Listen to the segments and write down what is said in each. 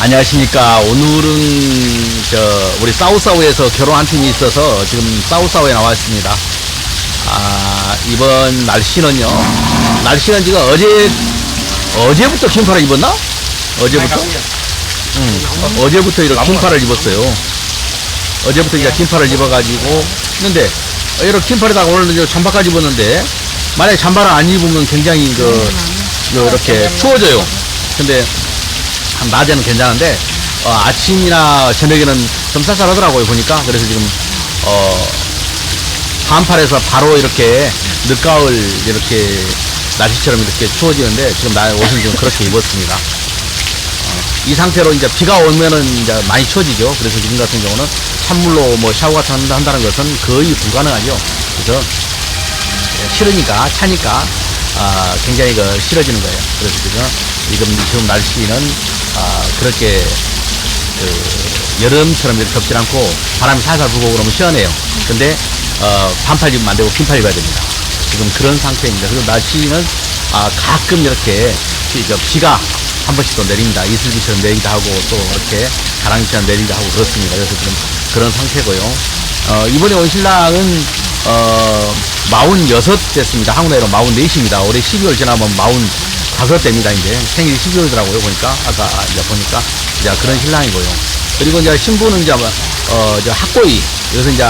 안녕하십니까. 오늘은 우리 싸우싸우에서 결혼 한 팀이 있어서 지금 싸우싸우에 나와 있습니다. 이번 날씨는요. 날씨는 지금 어제부터 긴팔을 입었나? 어제부터? 어제부터 이렇게 긴팔을 입었어요. 어제부터 이제 긴팔을 입어가지고 했는데 이렇게 긴팔에다가 오늘 이제 잠바까지 입었는데 만약에 잠바를 안 입으면 굉장히 이렇게 추워져요. 근데 낮에는 괜찮은데 아침이나 저녁에는 좀 쌀쌀하더라고요 보니까. 그래서 지금 반팔에서 바로 이렇게 늦가을 이렇게 날씨처럼 이렇게 추워지는데 지금 나 옷은 좀 그렇게 입었습니다. 이 상태로 이제 비가 오면은 이제 많이 추워지죠. 그래서 지금 같은 경우는 찬물로 뭐 샤워 같은 거 한다는 것은 거의 불가능하죠. 그래서 싫으니까 차니까 굉장히 싫어지는 거예요. 그래서 지금 날씨는 그렇게 여름처럼 이렇게 덥지 않고 바람이 살살 불고 그러면 시원해요. 근데 반팔 입으면 안 되고 긴팔 입어야 됩니다. 지금 그런 상태입니다. 그리고 날씨는 가끔 이렇게 비가 한 번씩 또 내립니다. 이슬비처럼 내리기도 하고 또 이렇게 가랑비처럼 내리기도 하고 그렇습니다. 그래서 지금 그런 상태고요. 이번에 온 신랑은 46 됐습니다. 한국 나이로 44입니다. 올해 12월 지나면 45대입니다. 이제 생일이 12월이더라고요. 보니까 아까 이제 보니까 이제 그런 신랑이고요. 그리고 이제 신부는 이제 학고이 여기서 이제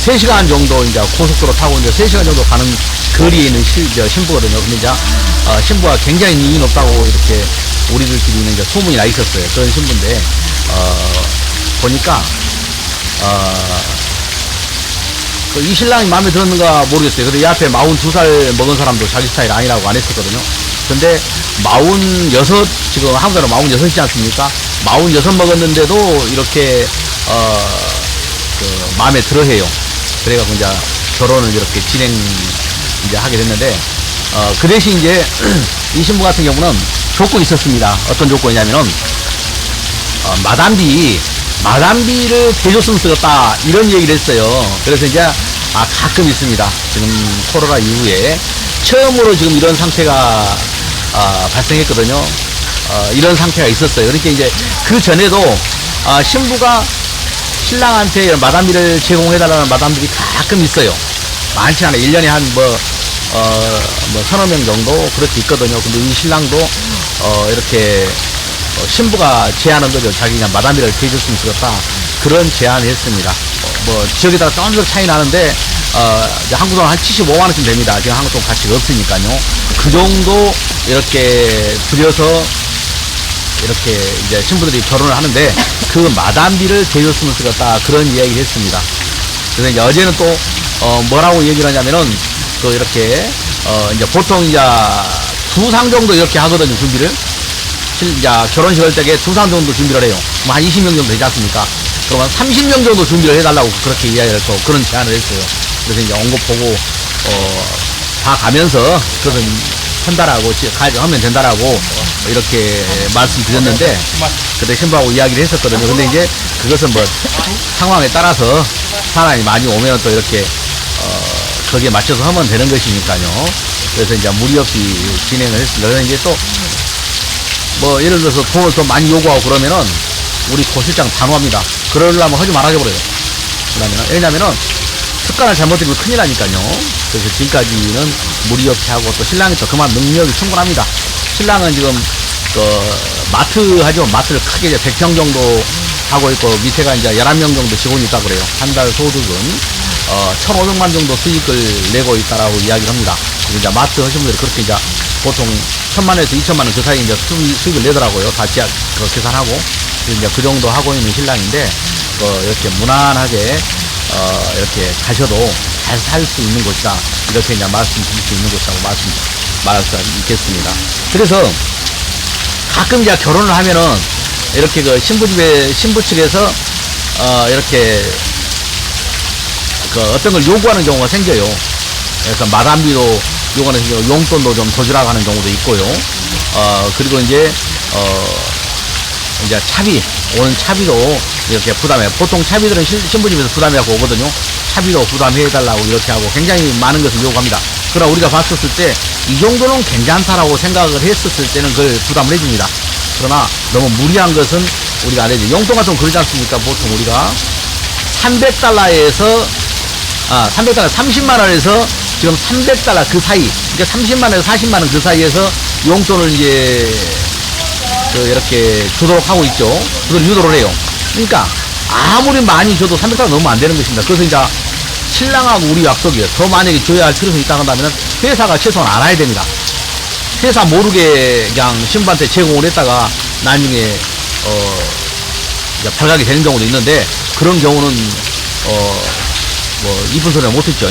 3시간 정도 이제 고속도로 타고 이제 3시간 정도 가는 거리에 있는 신부거든요. 근데 이제 신부가 굉장히 눈이 높다고 이렇게 우리들끼리는 이제 소문이 나 있었어요. 그런 신부인데 보니까 이 신랑이 마음에 들었는가 모르겠어요. 근데 이 앞에 42살 먹은 사람도 자기 스타일 아니라고 안 했었거든요. 근데 46, 지금 한국사람 46이지 않습니까? 46 먹었는데도 이렇게 마음에 들어 해요. 그래가지고 이제 결혼을 이렇게 이제 하게 됐는데 그 대신 이제 이 신부 같은 경우는 조건이 있었습니다. 어떤 조건이냐면은 마담비를 대줬으면 쓰겠다 이런 얘기를 했어요. 그래서 이제 가끔 있습니다. 지금 코로나 이후에 처음으로 지금 이런 상태가 발생했거든요. 이런 상태가 있었어요. 그러니까 이제 그 전에도 신부가 신랑한테 이런 마담비를 제공해달라는 마담들이 가끔 있어요. 많지 않아요. 1년에 한 서너 명 정도 그렇게 있거든요. 근데 이 신랑도 이렇게 신부가 제안한 거죠. 자기가 마담비를 대줬으면 좋겠다. 그런 제안을 했습니다. 지역에 따라 조금 차이 나는데, 이제 한국 돈 한 75만원쯤 됩니다. 지금 한국 돈 가치가 없으니까요. 그 정도 이렇게 들여서 이렇게 이제 신부들이 결혼을 하는데, 그 마담비를 대줬으면 좋겠다. 그런 이야기를 했습니다. 그래서 이제 어제는 또, 뭐라고 얘기를 하냐면은, 이렇게, 이제 보통 이제 2상 정도 이렇게 하거든요. 준비를. 이제 결혼식 할 때에 2상 정도 준비를 해요. 한 20명 정도 되지 않습니까? 그러면 30명 정도 준비를 해달라고 그렇게 이야기를 또 그런 제안을 했어요. 그래서 이제 온 거 보고, 다 가면서, 그것은 한다라고, 하면 된다라고, 이렇게 말씀드렸는데, 그때 신부하고 이야기를 했었거든요. 근데 이제 그것은 상황에 따라서 사람이 많이 오면 또 이렇게, 거기에 맞춰서 하면 되는 것이니까요. 그래서 이제 무리 없이 진행을 했습니다. 그래서 이제 또, 예를 들어서 돈을 더 많이 요구하고 그러면은, 우리 고실장 단호합니다. 그러려면 하지 말아줘 버려요. 왜냐면은, 습관을 잘못되면 큰일 나니까요. 그래서 지금까지는 무리 없이 하고 또 신랑이 또 그만 능력이 충분합니다. 신랑은 지금, 마트 하죠. 마트를 크게 이제 100평 정도 하고 있고, 밑에가 이제 11명 정도 직원이 있다고 그래요. 한 달 소득은, 1,500만 정도 수익을 내고 있다라고 이야기를 합니다. 그리고 이제 마트 하신 분들이 그렇게 이제 보통 1,000만원에서 2,000만원 그 사이에 이제 수익을 내더라고요. 다 계산하고. 이제 그 정도 하고 있는 신랑인데, 이렇게 무난하게, 이렇게 가셔도 잘 살 수 있는 곳이다. 이렇게 이제 말씀드릴 수 있는 곳이라고 말할 수 있겠습니다. 그래서 가끔 이제 결혼을 하면은, 이렇게 신부 측에서, 이렇게, 어떤 걸 요구하는 경우가 생겨요. 그래서 마담비도 요구하는 경우, 용돈도 좀 더 주라고 하는 경우도 있고요. 그리고 이제 오는 차비도 이렇게 부담해. 보통 차비들은 신부집에서 부담해갖고 오거든요. 차비도 부담해달라고 이렇게 하고 굉장히 많은 것을 요구합니다. 그러나 우리가 봤었을 때 이 정도는 괜찮다라고 생각을 했었을 때는 그걸 부담을 해줍니다. 그러나 너무 무리한 것은 우리가 안 해야지. 용돈 같은 거 그러지 않습니까? 보통 우리가 300달러에서 300달러 30만원에서 지금 300달러 그 사이, 그러니까 30만원에서 40만원 그 사이에서 용돈을 이제 이렇게 주도록 하고 있죠. 그걸 유도를 해요. 그러니까 아무리 많이 줘도 300달러 넘으면 안 되는 것입니다. 그래서 이제 신랑하고 우리 약속이에요. 더 만약에 줘야 할 필요성이 있다 한다면 회사가 최소한 알아야 됩니다. 회사 모르게 그냥 신부한테 제공을 했다가 나중에 발각이 되는 경우도 있는데, 그런 경우는 뭐 이쁜 소리는 못했죠.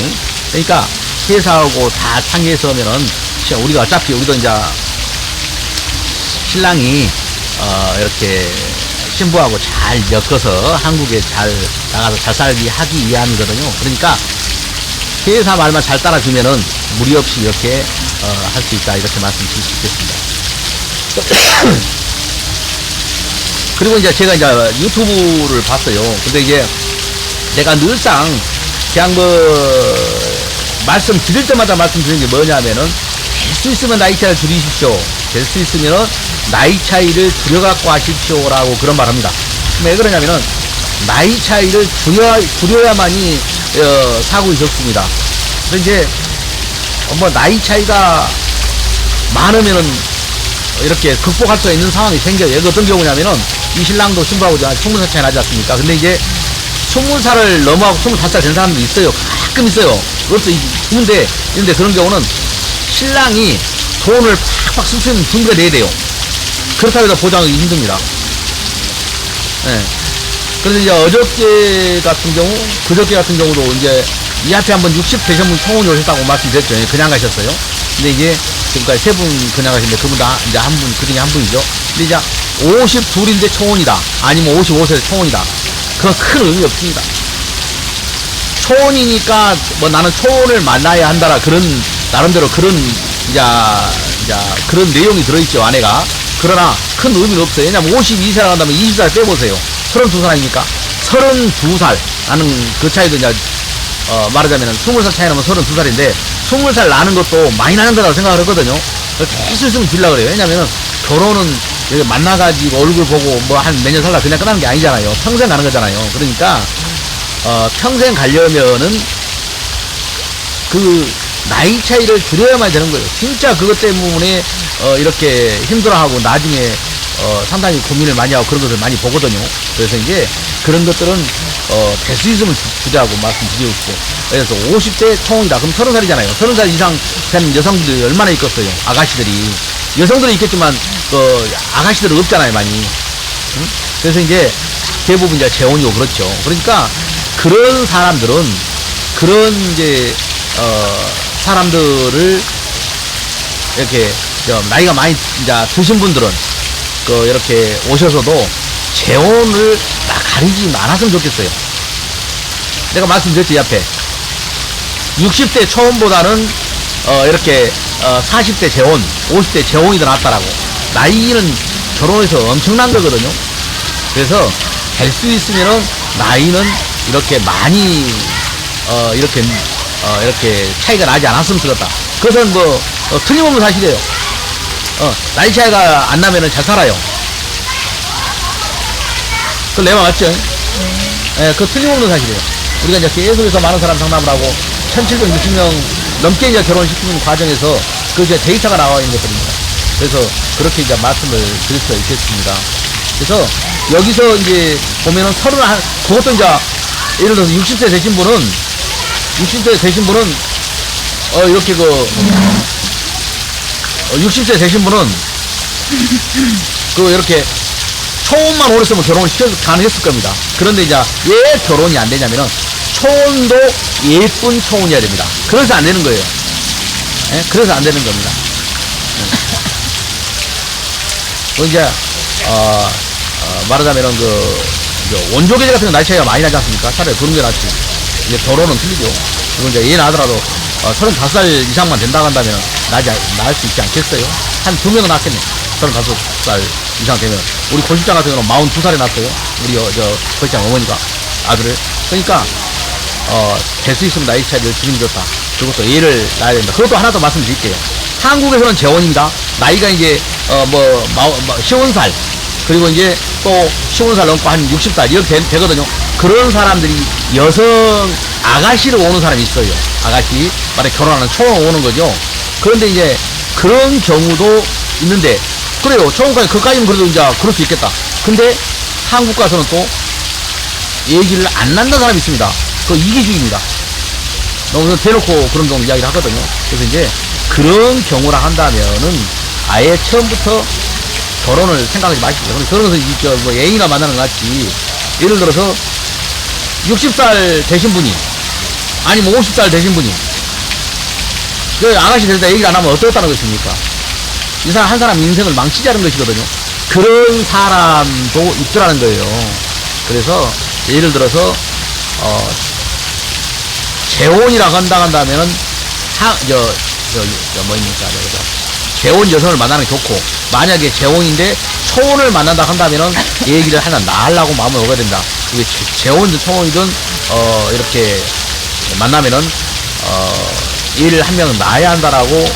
그러니까 회사하고 다 상의해서 하면은 우리가 어차피 우리도 이제 신랑이 이렇게 신부하고 잘 엮어서 한국에 잘 나가서 잘 살기 하기 위함이거든요. 그러니까 회사 말만 잘 따라주면은 무리 없이 이렇게 할 수 있다, 이렇게 말씀드릴 수 있겠습니다. 그리고 이제 제가 이제 유튜브를 봤어요. 근데 이제 내가 늘상 그냥 말씀 드릴 때마다 말씀드리는 게 뭐냐면은, 될 수 있으면 나이 차이를 줄이십시오. 될 수 있으면은 나이 차이를 줄여갖고 하십시오라고 그런 말 합니다. 왜 그러냐면은, 나이 차이를 줄여야만이 사고이 적습니다. 그래서 이제 뭐 나이 차이가 많으면은 이렇게 극복할 수 있는 상황이 생겨요. 어떤 경우냐면은, 이 신랑도 신부하고 20살 차이 나지 않습니까? 근데 이제 20살을 넘어가고 25살 된 사람도 있어요. 가끔 있어요. 그것도 있는데 그런 경우는 신랑이 돈을 팍팍 쓸 수 있는 준비가 돼야 돼요. 그렇다고 해서 보장하기 힘듭니다. 네. 그래서 이제 어저께 같은 경우, 그저께 같은 경우도 이제 이 앞에 한번 60 되신 분 청혼이 오셨다고 말씀드렸죠. 그냥 가셨어요. 근데 이제 지금까지 3분 그냥 가셨는데, 그분 다 이제 한 분, 그 중에 한 분이죠. 근데 이제 52인데 청혼이다, 아니면 55세 청혼이다, 그건 큰 의미 없습니다. 초혼이니까 뭐 나는 초혼을 만나야 한다라, 그런 나름대로 그런 이제 그런 내용이 들어있죠, 아내가. 그러나 큰 의미는 없어요. 왜냐면 52세라고 한다면 20살 빼보세요. 32살 아닙니까? 32살 나는 그 차이도 이제 말하자면 20살 차이 나면 32살인데 20살 나는 것도 많이 나는 거라고 생각을 했거든요. 계속 있으면 줄라 그래요. 왜냐면은 결혼은 여기 만나가지고 얼굴 보고 뭐 한 몇 년 살다 그냥 끝나는 게 아니잖아요. 평생 가는 거잖아요. 그러니까 평생 가려면은 그 나이 차이를 줄여야만 되는 거예요. 진짜 그것 때문에 이렇게 힘들어하고 나중에 상당히 고민을 많이 하고 그런 것을 많이 보거든요. 그래서 이제 그런 것들은 될 수 있으면 주자고 말씀드리고 싶고, 그래서 50대 청혼이다 그럼 30살이잖아요 30살 이상 된 여성들이 얼마나 있겠어요. 아가씨들이, 여성들은 있겠지만 아가씨들은 없잖아요, 많이. 응? 그래서 이제 대부분 이제 재혼이고 그렇죠. 그러니까 그런 사람들은, 그런 이제 사람들을 이렇게 나이가 많이 이제 드신 분들은 이렇게 오셔서도 재혼을 가리지 않았으면 좋겠어요. 내가 말씀드렸지, 이 앞에 60대 초혼보다는 이렇게 40대 재혼, 50대 재혼이 더 낫다라고. 나이는 결혼해서 엄청난 거거든요. 그래서 될 수 있으면은 나이는 이렇게 많이 이렇게 차이가 나지 않았으면 좋겠다. 그것은 뭐 틀림없는 사실이에요. 나이 차이가 안 나면은 잘 살아요. 그걸 내가 맞죠? 예, 그거 틀림없는 사실이에요. 우리가 이제 계속해서 많은 사람 상담을 하고 1760명 넘게 이제 결혼시키는 과정에서 그 이제 데이터가 나와 있는 것들입니다. 그래서 그렇게 이제 말씀을 드릴 수가 있겠습니다. 그래서 여기서 이제 보면은 그것도 이제 예를 들어서 60세 되신 분은 이렇게 60세 되신 분은 이렇게 초혼만 오래 쓰면 결혼을 가능했을 겁니다. 그런데 이제 왜 결혼이 안 되냐면은 초혼도 예쁜 초혼이어야 됩니다. 그래서 안 되는 거예요. 예? 그래서 안 되는 겁니다. 이제 말하자면은 원조 계제 같은 거 나이 차이가 많이 나지 않습니까? 차라리 그런 게 낫지. 이제 결혼은 틀리죠. 그리고 이제 얘 나더라도 35살 이상만 된다고 한다면 나을 수 있지 않겠어요? 한 2명은 낳겠네. 35살 이상 되면. 우리 고실장 같은 경우는 42살에 낳았어요. 우리 고실장 어머니가 아들을. 그러니까 될 수 있으면 나이 차이를 줄이면 좋다. 그리고 또 얘를 낳아야 된다. 그것도 하나 더 말씀드릴게요. 한국에서는 재혼입니다. 나이가 이제, 50살, 그리고 이제 또 50살 넘고 한 60살, 이렇게 되거든요. 그런 사람들이 여성 아가씨를 오는 사람이 있어요. 아가씨. 만약에 결혼하는 초혼 오는 거죠. 그런데 이제 그런 경우도 있는데, 그래요. 초혼까지, 그까지는 그래도 이제 그럴 수 있겠다. 근데 한국 가서는 또 얘기를 안 난다는 사람이 있습니다. 그 이기주의입니다. 너무 대놓고 그런 경우 이야기를 하거든요. 그래서 이제 그런 경우라 한다면은 아예 처음부터 결혼을 생각하지 마십시오. 결혼해서 뭐 애인이나 만나는 것 같지. 예를 들어서 60살 되신 분이, 아니 뭐 50살 되신 분이 그 아가씨 될 때 얘기를 안 하면 어떻다는 것입니까? 이 사람 한 사람 인생을 망치자는 것이거든요. 그런 사람도 있더라는 거예요. 그래서 예를 들어서 재혼이라고 한다면은 뭐입니까? 재혼 여성을 만나는 게 좋고, 만약에 재혼인데 초혼을 만난다 한다면은 얘기를 하나 나으려고 마음을 먹어야 된다. 이게 재혼이든 초혼이든 이렇게 만나면은 얘를 한 명은 낳아야 한다라고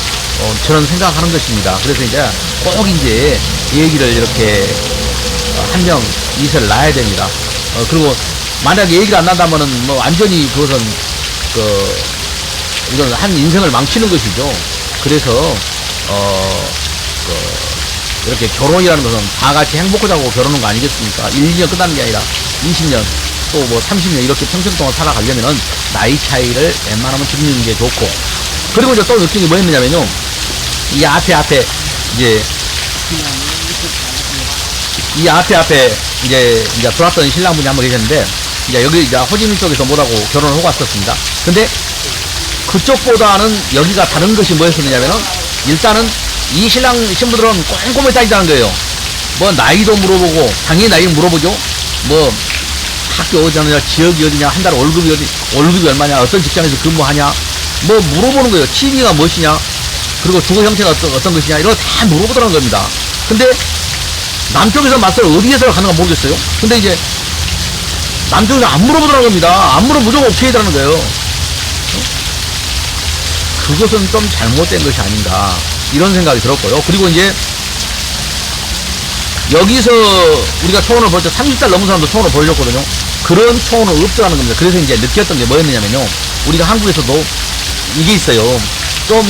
저는 생각하는 것입니다. 그래서 이제 꼭 이제 얘기를 이렇게 한 명 이세를 낳아야 됩니다. 그리고 만약에 얘기를 안 난다면은 뭐 완전히 그것은 이건 한 인생을 망치는 것이죠. 그래서 이렇게 결혼이라는 것은 다 같이 행복하자고 결혼한 거 아니겠습니까? 1, 2년 끝나는 게 아니라 20년 또 뭐 30년 이렇게 평생 동안 살아가려면은 나이 차이를 웬만하면 줄이는 게 좋고, 그리고 이제 또 느낀 게 뭐였느냐면요, 이 앞에 이제 이 앞에 이제 들어왔던 신랑분이 한 분 계셨는데, 이제 여기 이제 호지민 쪽에서 뭐라고 결혼을 하고 왔었습니다. 근데 그쪽보다는 여기가 다른 것이 뭐였었냐면은, 일단은 이 신랑 신부들은 꼼꼼히 따지자는 거예요. 뭐 나이도 물어보고, 당연히 나이는 물어보죠. 뭐 학교 어디냐, 지역이 어디냐, 한 달 월급이 얼마냐, 어떤 직장에서 근무하냐, 뭐 물어보는 거예요. 취미가 무엇이냐, 그리고 주거 형태가 어떤 것이냐, 이런 거 다 물어보더라는 겁니다. 근데 남쪽에서 맞설 어디에서 가는가 모르겠어요. 근데 이제 남쪽에서 안 물어보더라는 겁니다. 안 물어보면 무조건 오케이 해라는 거예요. 그것은 좀 잘못된 것이 아닌가, 이런 생각이 들었고요. 그리고 이제 여기서 우리가 초혼을 볼 때 30살 넘은 사람도 초혼을 보여줬거든요. 그런 초혼은 없더라는 겁니다. 그래서 이제 느꼈던 게 뭐였느냐면요, 우리가 한국에서도 이게 있어요. 좀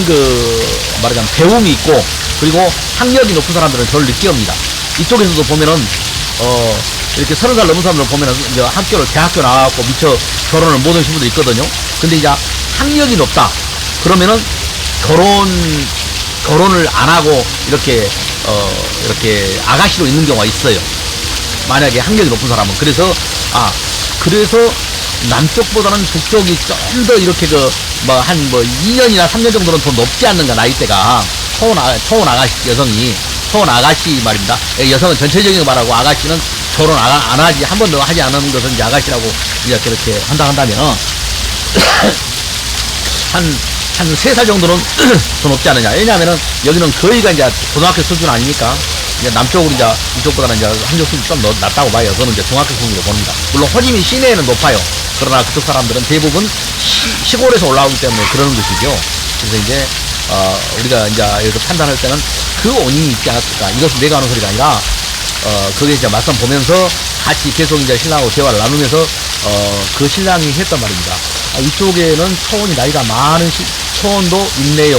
말하자면 배움이 있고, 그리고 학력이 높은 사람들은 저를 늦게 옵니다. 이쪽에서도 보면은 이렇게 30살 넘은 사람들 보면은 이제 대학교 나와갖고 미처 결혼을 못한 신부도 있거든요. 근데 이제 학력이 높다 그러면은 결혼을 안 하고 이렇게 아가씨로 있는 경우가 있어요. 만약에 학력이 높은 사람은. 그래서 남쪽보다는 북쪽이 좀 더 이렇게 2년이나 3년 정도는 더 높지 않는가, 나이대가. 초혼 아가씨, 여성이. 초혼 아가씨 말입니다. 여성은 전체적인 거 말하고, 아가씨는 결혼 안 하지, 한 번도 하지 않은 것은 이제 아가씨라고 이렇게 한다면, 한 3살 정도는 더 높지 않느냐. 왜냐하면은, 여기는 거의가 이제 고등학교 수준 아닙니까? 이제 남쪽으로 이제, 이쪽보다는 이제 학력 수준이 좀 낮다고 봐요. 그거는 이제 중학교 수준으로 봅니다. 물론 호지민 시내에는 높아요. 그러나 그쪽 사람들은 대부분 시골에서 올라오기 때문에 그러는 것이죠. 그래서 이제, 우리가 이제 여기서 판단할 때는 그 원인이 있지 않았을까. 이것은 내가 하는 소리가 아니라, 거기에 이제 맞선 보면서 같이 계속 이제 신랑하고 대화를 나누면서, 그 신랑이 했단 말입니다. 이쪽에는 초혼이 나이가 많은 초혼도 있네요.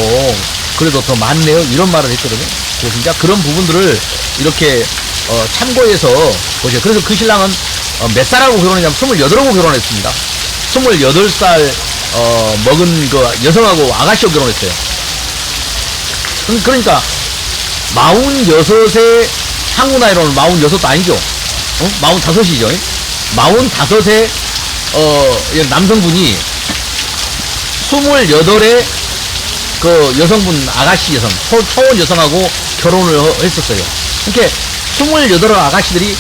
그래도 더 많네요. 이런 말을 했거든요. 그래서 이제 그런 부분들을 이렇게, 참고해서 보세요. 그래서 그 신랑은, 몇 살하고 결혼했냐면 28하고 결혼했습니다. 28살, 먹은 여성하고 아가씨하고 결혼했어요. 그러니까, 46세, 한국 나이로는 46도 아니죠. 45이죠. 45세, 남성분이 28에 여성분, 아가씨 여성, 초혼 여성하고 결혼을 했었어요. 그러니까 28 아가씨들이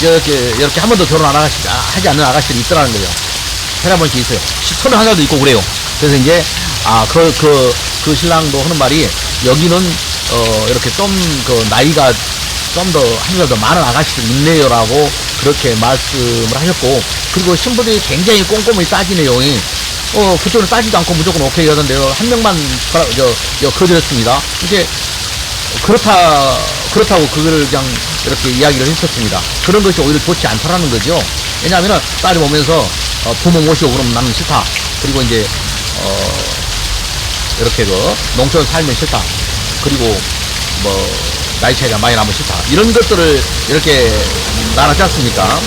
이렇게 한 번도 결혼 하지 않는 아가씨들이 있더라는 거예요. 한 번씩 있어요. 31살도 있고 그래요. 그래서 이제, 그 신랑도 하는 말이, 여기는, 이렇게 나이가 좀 더, 한 살 더 많은 아가씨들 있네요라고 그렇게 말씀을 하셨고, 그리고 신부들이 굉장히 꼼꼼히 따지네요. 그쪽은 따지도 않고 무조건 오케이 하던데요. 한 명만, 거절했습니다. 이게, 그렇다고 그걸 그냥 이렇게 이야기를 했었습니다. 그런 것이 오히려 좋지 않더라는 거죠. 왜냐하면은, 딸이 보면서, 부모 모시고 그러면 나는 싫다. 그리고 이제, 이렇게 농촌 살면 싫다. 그리고, 나이 차이가 많이 나면 싫다. 이런 것들을 이렇게 나눴지 않습니까?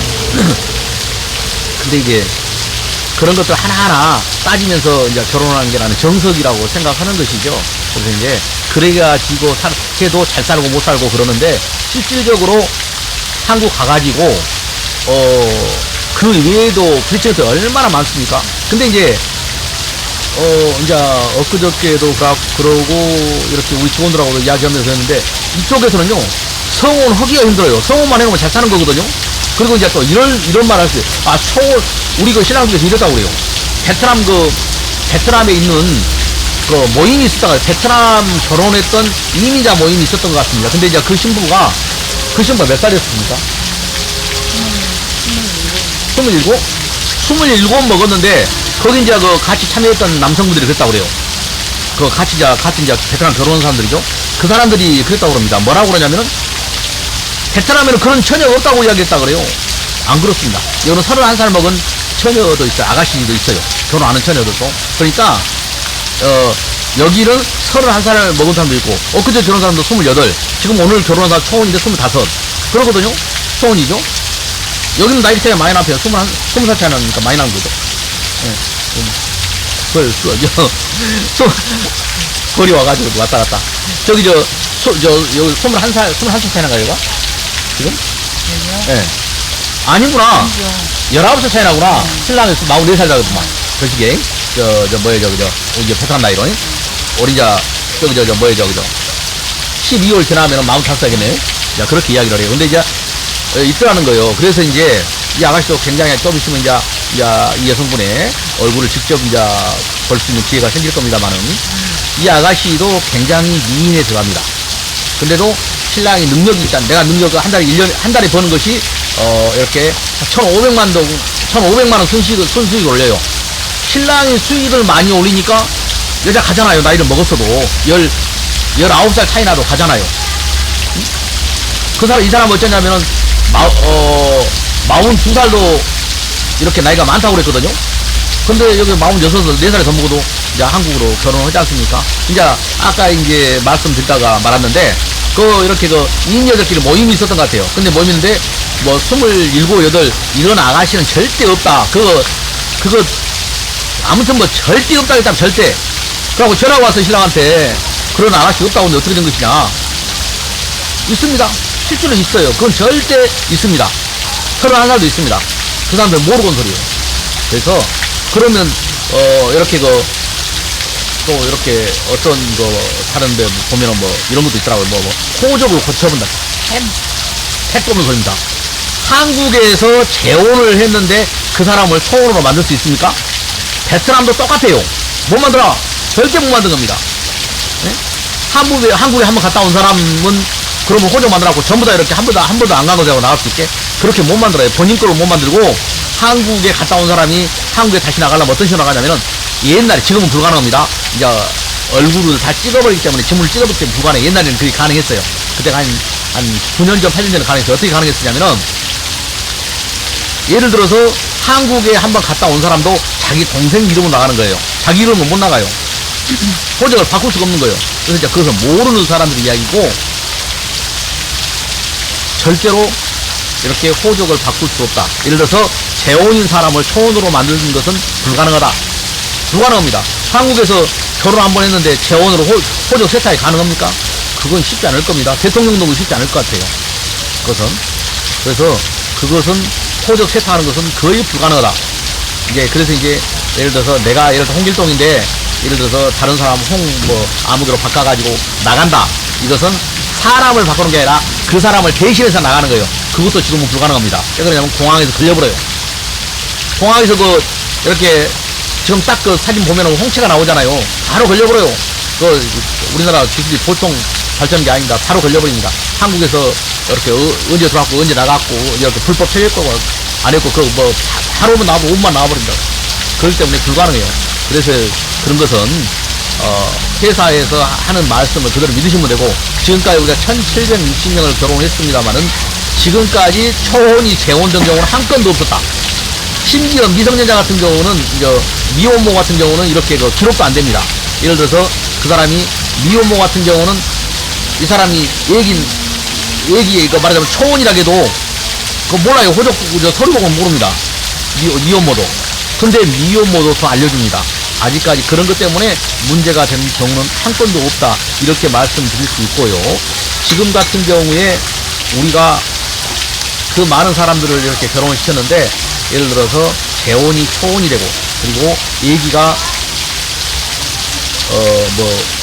근데 이제, 그런 것들 하나하나 따지면서 이제 결혼하는 게 나는 정석이라고 생각하는 것이죠. 그래서 이제, 그래가지고 해도 잘 살고 못 살고 그러는데, 실질적으로 한국 가가지고, 그 외에도 브리츠가 얼마나 많습니까? 근데 이제, 이제, 엊그저께도 그러고, 이렇게 우리 직원들하고도 이야기하면서 했는데, 이쪽에서는요, 성혼하기가 힘들어요. 성혼만 해놓으면 잘 사는 거거든요? 그리고 이제 또 이런 말 할 수 있어요. 우리 신랑 중에서 이랬다고 그래요. 베트남에 있는 모임이 있었다가 베트남 결혼했던 이민자 모임이 있었던 것 같습니다. 근데 이제 그 신부가 몇 살이었습니까? 27? 27 먹었는데, 거기 이제 같이 참여했던 남성분들이 그랬다고 그래요. 같이 이제 베트남 결혼한 사람들이죠. 그 사람들이 그랬다고 그럽니다. 뭐라고 그러냐면은, 베트남에는 그런 처녀가 없다고 이야기했다 그래요. 안 그렇습니다. 여기는 31살 먹은 처녀도 있어요. 아가씨도 있어요. 결혼하는 처녀들도. 그러니까, 여기는 31살 먹은 사람도 있고, 그저 결혼한 사람도 28. 지금 오늘 결혼한 사람 초혼인데 25. 그러거든요? 초혼이죠? 여기는 나이 차이가 많이 나요. 20살 차이 나니까 많이 나는 거죠. 거리 와가지고 왔다 갔다. 여기 21살 차이 나가요, 얘가? 지금? 예. 아니구나. 19살 차이 나구나. 신랑이 44살 나거든요. 그 시기에. 이제 베트남 나이로. 우리 이제, 뭐예요, 12월 지나면 45살이겠네요. 자, 그렇게 이야기를 해요. 근데 이제, 있더라는 거예요. 그래서 이제, 이 아가씨도 굉장히 좀 있으면 이제, 이 여성분의 얼굴을 직접 이제 볼 수 있는 기회가 생길 겁니다만은, 이 아가씨도 굉장히 미인에 들어갑니다. 근데도 신랑이 능력이 있다. 내가 능력을 한 달에 버는 것이, 이렇게 1,500만 원 순수익을 올려요. 신랑이 수익을 많이 올리니까 여자 가잖아요. 나이를 먹었어도. 19살 차이 나도 가잖아요. 이 사람 어쩌냐면은, 42살도 이렇게 나이가 많다고 그랬거든요. 근데 여기 46살, 4살에 더 먹어도 이제 한국으로 결혼하지 않습니까? 이제 아까 이제 말씀드리다가 말았는데, 이렇게 이인여자끼리 모임이 있었던 것 같아요. 근데 모임인데, 27, 8, 이런 아가씨는 절대 없다. 아무튼 절대 없다 했다면 절대. 그러고 전화가 와서 신랑한테, 그런 아가씨 없다고 하는데 어떻게 된 것이냐. 있습니다. 실제로 있어요. 그건 절대 있습니다. 31살도 있습니다. 그 사람들 모르고 온 소리예요. 그래서, 그러면, 이렇게 또 이렇게 어떤 다른데 보면은 이런 것도 있더라고요. 호적을 고쳐본다. 택법을 걸립니다. 한국에서 재혼을 했는데 그 사람을 초혼으로 만들 수 있습니까? 베트남도 똑같아요. 못 만들어. 절대 못 만든 겁니다. 네? 한국에 한번 갔다 온 사람은 그러면 호적 만들어갖고 전부 다 이렇게 한 번도 안 간 거라고 나갈 수 있게 그렇게 못 만들어요. 본인 거로 못 만들고 한국에 갔다 온 사람이 한국에 다시 나가려면 어떤 식으로 나가냐면은 옛날에 지금은 불가능합니다. 이제 얼굴을 다 찍어버리기 때문에 지문을 찍어버리기 때문에 불가능해. 옛날에는 그게 가능했어요. 그때가 한 9년 전, 8년 전에 가능했어요. 어떻게 가능했었냐면은 예를 들어서 한국에 한번 갔다 온 사람도 자기 동생 이름으로 나가는 거예요. 자기 이름은 못 나가요. 호적을 바꿀 수가 없는 거예요. 그래서 이제 그것을 모르는 사람들의 이야기고 절대로 이렇게 호적을 바꿀 수 없다. 예를 들어서 재혼인 사람을 초혼으로 만드는 것은 불가능하다. 불가능합니다. 한국에서 결혼 한 번 했는데 재혼으로 호적 세탁이 가능합니까? 그건 쉽지 않을 겁니다. 대통령도 쉽지 않을 것 같아요. 그래서 그것은 호적 세탁하는 것은 거의 불가능하다. 그래서 예를 들어서 내가 예를 들어서 홍길동인데 예를 들어서 다른 사람 아무개로 바꿔가지고 나간다. 이것은 사람을 바꾸는 게 아니라 그 사람을 대신해서 나가는 거예요. 그것도 지금은 불가능합니다. 왜 그러냐면 공항에서 걸려버려요. 공항에서 이렇게 지금 딱 사진 보면은 홍채가 나오잖아요. 바로 걸려버려요. 우리나라 기술이 보통 발전한 게 아닙니다. 바로 걸려버립니다. 한국에서 이렇게 언제 들어왔고 언제 나갔고 이렇게 불법 체류했고 안 했고 하루만 나와도 5분만 나와버린다. 그렇기 때문에 불가능해요. 그래서 그런 것은 회사에서 하는 말씀을 그대로 믿으시면 되고, 지금까지 우리가 1760명을 결혼했습니다만은 지금까지 초혼이 재혼된 경우는 한 건도 없었다. 심지어 미성년자 같은 경우는, 미혼모 같은 경우는 이렇게 기록도 안 됩니다. 예를 들어서 그 사람이 미혼모 같은 경우는 이 사람이 이거 말하자면 초혼이라게도 그거 몰라요. 서류 보고는 모릅니다. 미혼모도. 근데 미혼모도 더 알려줍니다. 아직까지 그런 것 때문에 문제가 된 경우는 한 건도 없다. 이렇게 말씀드릴 수 있고요. 지금 같은 경우에 우리가 그 많은 사람들을 이렇게 결혼을 시켰는데, 예를 들어서 재혼이 초혼이 되고, 그리고 얘기가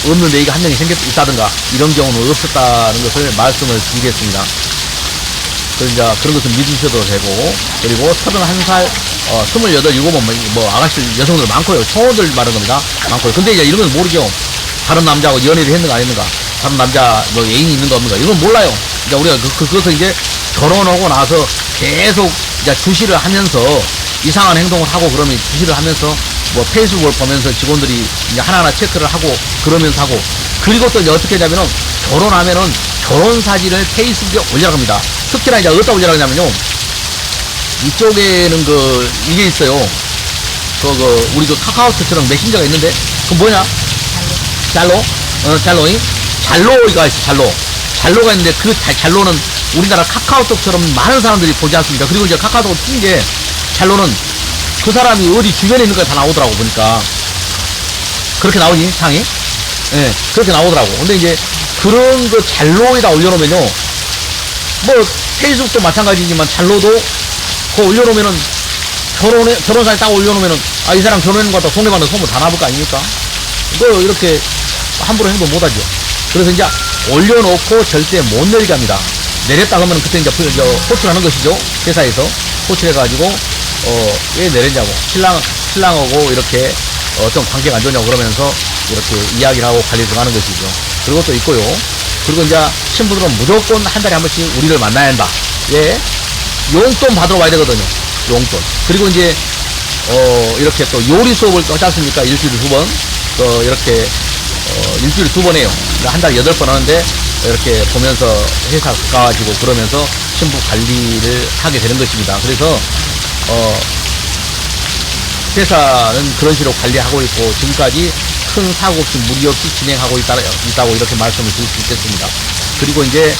없는 얘기가 한 명이 있다든가 이런 경우는 없었다는 것을 말씀을 드리겠습니다. 그래서 이제 그런 것은 믿으셔도 되고, 그리고 31살, 28, 7은 아가씨 여성들 많고요. 초혼들 말하는 겁니다. 많고요. 근데 이제 이런 건 모르죠. 다른 남자하고 연애를 했는가 안 했는가, 다른 남자 애인이 있는가 없는가, 이건 몰라요. 이제 우리가 그것을 이제 결혼하고 나서 계속 이제 주시를 하면서 이상한 행동을 하고, 그러면 주시를 하면서 페이스북을 보면서 직원들이 이제 하나하나 체크를 하고 그러면서 하고, 그리고 또 이제 어떻게 하냐면은 결혼하면은 결혼 사진을 페이스북에 올려갑니다. 특히나 이제 어디다 올려가냐면요, 이쪽에는 이게 있어요. 우리 카카오톡처럼 메신저가 있는데, 그 뭐냐? 잘로가 있어, 잘로가 있는데, 그 잘로는 우리나라 카카오톡처럼 많은 사람들이 보지 않습니까? 그리고 이제 카카오톡을 튼 게, 잘로는 그 사람이 어디 주변에 있는 거다 나오더라고, 보니까. 그렇게 나오니, 상이? 예, 그렇게 나오더라고. 근데 이제, 그런 잘로에다 올려놓으면요, 페이스북도 마찬가지지만, 잘로도, 그거 올려놓으면은, 결혼사진 딱 올려놓으면은, 이 사람 결혼했는 것 같다, 동네방네 소문 다 나볼 거 아닙니까? 이거 이렇게, 함부로 행동 못 하죠. 그래서 이제, 올려놓고 절대 못 내리게 합니다. 내렸다 그러면 그때 이제 호출을 하는 것이죠. 회사에서. 호출해가지고, 왜 내렸냐고. 신랑하고 이렇게, 좀 관계가 안 좋냐고 그러면서, 이렇게 이야기를 하고 관리 들어가는 것이죠. 그리고 또 있고요. 그리고 이제, 신부들은 무조건 한 달에 한 번씩 우리를 만나야 한다. 예. 용돈 받으러 와야 되거든요. 용돈. 그리고 이제, 이렇게 또 요리 수업을 하지 않습니까? 일주일에 2번. 이렇게, 일주일에 2번 해요. 한 달에 8번 하는데, 이렇게 보면서 회사 가가지고 그러면서 신부 관리를 하게 되는 것입니다. 그래서, 회사는 그런 식으로 관리하고 있고, 지금까지 큰 사고 없이 무리 없이 진행하고 있다고 이렇게 말씀을 드릴 수 있겠습니다. 그리고 이제,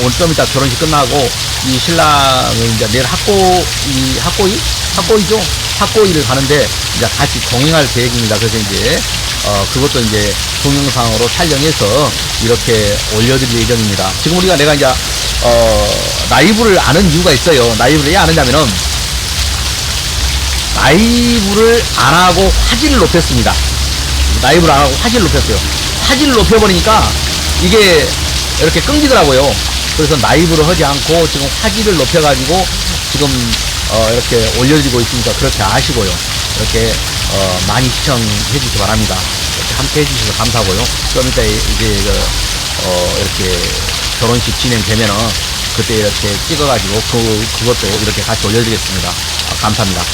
오늘 좀 이따 결혼식 끝나고, 이 신랑은 이제 내일 학고이죠? 학고이를 가는데, 이제 같이 동행할 계획입니다. 그래서 이제, 그것도 이제 동영상으로 촬영해서 이렇게 올려드릴 예정입니다. 지금 내가 이제, 라이브를 아는 이유가 있어요. 라이브를 왜 안 하냐면은, 라이브를 안 하고 화질을 높였습니다. 라이브를 안 하고 화질을 높였어요. 화질을 높여버리니까 이게 이렇게 끊기더라고요. 그래서 라이브를 하지 않고 지금 화질을 높여가지고 지금 이렇게 올려드리고 있으니까 그렇게 아시고요. 이렇게 많이 시청해 주시기 바랍니다. 이렇게 함께 해주셔서 감사하고요. 좀 이따 이제 이렇게 결혼식 진행되면은 그때 이렇게 찍어가지고 그것도 이렇게 같이 올려드리겠습니다. 감사합니다.